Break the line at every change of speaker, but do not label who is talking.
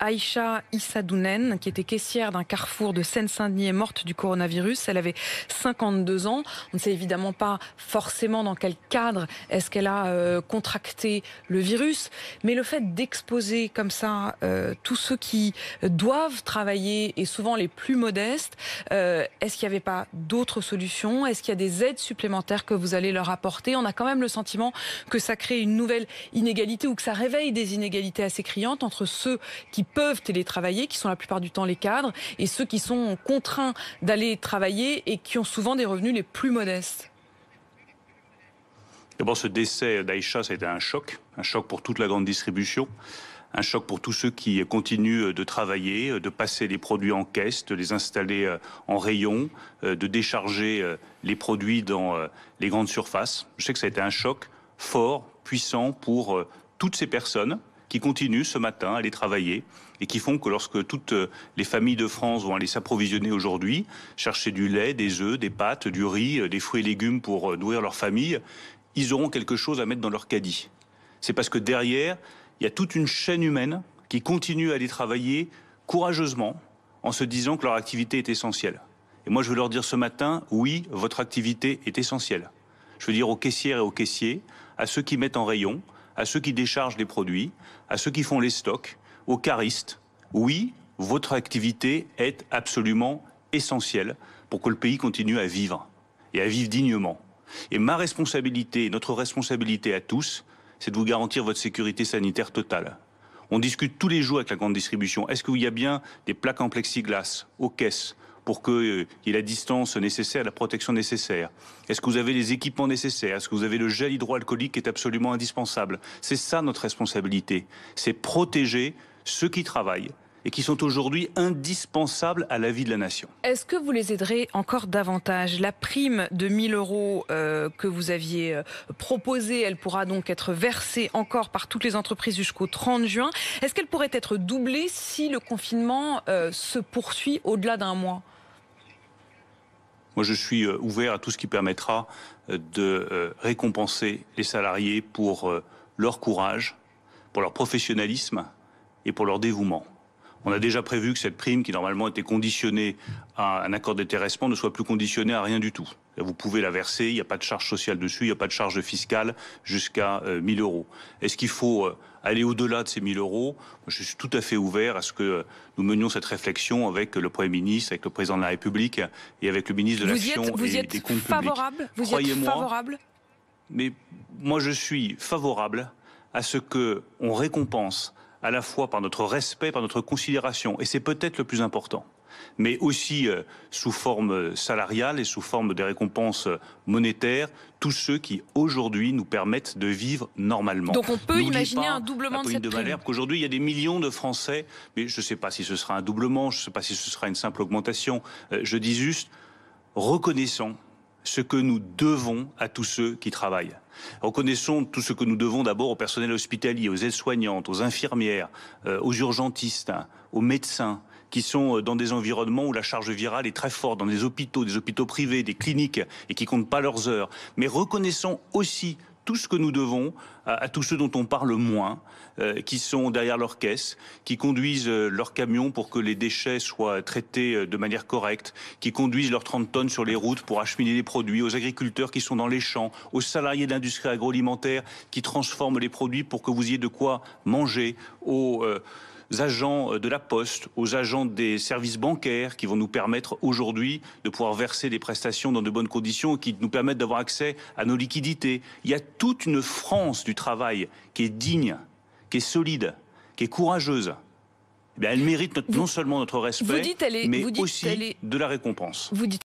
Aïcha Issadounen, qui était caissière d'un carrefour de Seine-Saint-Denis, est morte du coronavirus. Elle avait 52 ans. On ne sait évidemment pas forcément dans quel cadre est-ce qu'elle a contracté le virus, mais le fait d'exposer comme ça tous ceux qui doivent travailler et souvent les plus modestes, est-ce qu'il n'y avait pas d'autres solutions? Est-ce qu'il y a des aides supplémentaires que vous allez leur apporter? On a quand même le sentiment que ça crée une nouvelle inégalité ou que ça réveille des inégalités assez criantes entre ceux qui peuvent télétravailler, qui sont la plupart du temps les cadres, et ceux qui sont contraints d'aller travailler et qui ont souvent des revenus les plus modestes.
D'abord, ce décès d'Aïcha, ça a été un choc pour toute la grande distribution. Un choc pour tous ceux qui continuent de travailler, de passer les produits en caisse, de les installer en rayon, de décharger les produits dans les grandes surfaces. Je sais que ça a été un choc fort, puissant pour toutes ces personnes qui continuent ce matin à aller travailler et qui font que lorsque toutes les familles de France vont aller s'approvisionner aujourd'hui, chercher du lait, des œufs, des pâtes, du riz, des fruits et légumes pour nourrir leur famille, ils auront quelque chose à mettre dans leur caddie. C'est parce que derrière, il y a toute une chaîne humaine qui continue à aller travailler courageusement en se disant que leur activité est essentielle. Et moi, je veux leur dire ce matin, oui, votre activité est essentielle. Je veux dire aux caissières et aux caissiers, à ceux qui mettent en rayon, à ceux qui déchargent les produits, à ceux qui font les stocks, aux caristes, oui, votre activité est absolument essentielle pour que le pays continue à vivre et à vivre dignement. Et ma responsabilité, notre responsabilité à tous, c'est de vous garantir votre sécurité sanitaire totale. On discute tous les jours avec la grande distribution. Est-ce qu'il y a bien des plaques en plexiglas aux caisses pour qu'il y ait la distance nécessaire, la protection nécessaire? Est-ce que vous avez les équipements nécessaires? Est-ce que vous avez le gel hydroalcoolique qui est absolument indispensable? C'est ça notre responsabilité. C'est protéger ceux qui travaillent et qui sont aujourd'hui indispensables à la vie de la nation.
Est-ce que vous les aiderez encore davantage? La prime de 1 000 € que vous aviez proposée, elle pourra donc être versée encore par toutes les entreprises jusqu'au 30 juin. Est-ce qu'elle pourrait être doublée si le confinement se poursuit au-delà d'un mois?
Moi, je suis ouvert à tout ce qui permettra de récompenser les salariés pour leur courage, pour leur professionnalisme et pour leur dévouement. On a déjà prévu que cette prime, qui normalement était conditionnée à un accord d'intéressement, ne soit plus conditionnée à rien du tout. Vous pouvez la verser, il n'y a pas de charge sociale dessus, il n'y a pas de charge fiscale jusqu'à 1 000 €. Est-ce qu'il faut aller au-delà de ces 1 000 €? Je suis tout à fait ouvert à ce que nous menions cette réflexion avec le Premier ministre, avec le Président de la République et avec le ministre de l'Action et des Comptes publics.
Vous y êtes favorable?
Mais moi, je suis favorable à ce qu'on récompense à la fois par notre respect, par notre considération, et c'est peut-être le plus important, mais aussi sous forme salariale et sous forme des récompenses monétaires, tous ceux qui aujourd'hui nous permettent de vivre normalement.
Donc on peut imaginer un doublement de cette prime.
Qu'aujourd'hui il y a des millions de Français, mais je ne sais pas si ce sera un doublement, je ne sais pas si ce sera une simple augmentation, je dis juste, reconnaissons ce que nous devons à tous ceux qui travaillent. Reconnaissons tout ce que nous devons d'abord au personnel hospitalier, aux aides-soignantes, aux infirmières, aux urgentistes, aux médecins, qui sont dans des environnements où la charge virale est très forte, dans des hôpitaux privés, des cliniques, et qui comptent pas leurs heures. Mais reconnaissons aussi tout ce que nous devons à tous ceux dont on parle moins, qui sont derrière leur caisse, qui conduisent leurs camions pour que les déchets soient traités de manière correcte, qui conduisent leurs 30 tonnes sur les routes pour acheminer les produits, aux agriculteurs qui sont dans les champs, aux salariés de l'industrie agroalimentaire qui transforment les produits pour que vous ayez de quoi manger, aux agents de la Poste, aux agents des services bancaires qui vont nous permettre aujourd'hui de pouvoir verser des prestations dans de bonnes conditions, qui nous permettent d'avoir accès à nos liquidités. Il y a toute une France du travail qui est digne, qui est solide, qui est courageuse. Eh bien, elle mérite non seulement notre respect, mais aussi de la récompense.